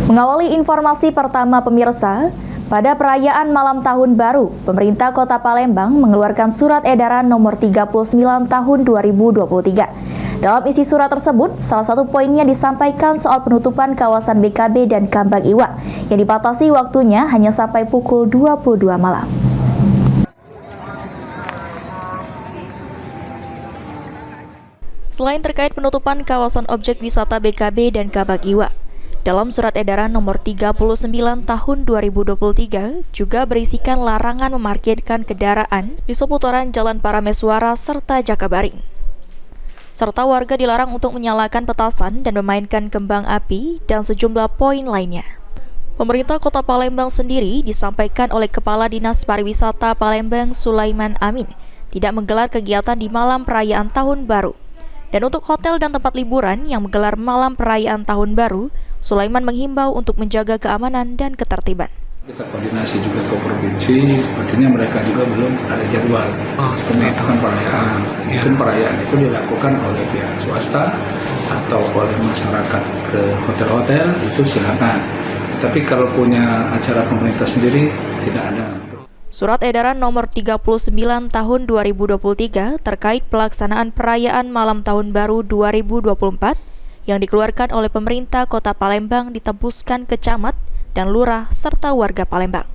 Mengawali informasi pertama pemirsa, pada perayaan Malam Tahun Baru, pemerintah Kota Palembang mengeluarkan surat edaran nomor 39 tahun 2023. Dalam isi surat tersebut, salah satu poinnya disampaikan soal penutupan kawasan BKB dan Kambang Iwa yang dibatasi waktunya hanya sampai pukul 22 malam. Selain terkait penutupan kawasan objek wisata BKB dan Kambang Iwa, dalam surat edaran nomor 39 tahun 2023 juga berisikan larangan memarkirkan kendaraan di seputaran Jalan Parameswara serta Jakabaring. Serta warga dilarang untuk menyalakan petasan dan memainkan kembang api dan sejumlah poin lainnya. Pemerintah Kota Palembang sendiri disampaikan oleh Kepala Dinas Pariwisata Palembang Sulaiman Amin tidak menggelar kegiatan di malam perayaan Tahun Baru. Dan untuk hotel dan tempat liburan yang menggelar malam perayaan Tahun Baru, Sulaiman menghimbau untuk menjaga keamanan dan ketertiban. Kita koordinasi juga ke provinsi, sepertinya mereka juga belum ada jadwal melakukan perayaan. Mungkin perayaan itu dilakukan oleh pihak swasta atau oleh masyarakat ke hotel-hotel, itu silakan. Tapi kalau punya acara pemerintah sendiri, tidak ada. Surat edaran nomor 39 tahun 2023 terkait pelaksanaan perayaan Malam Tahun Baru 2024 yang dikeluarkan oleh pemerintah Kota Palembang ditembuskan ke camat dan lurah serta warga Palembang.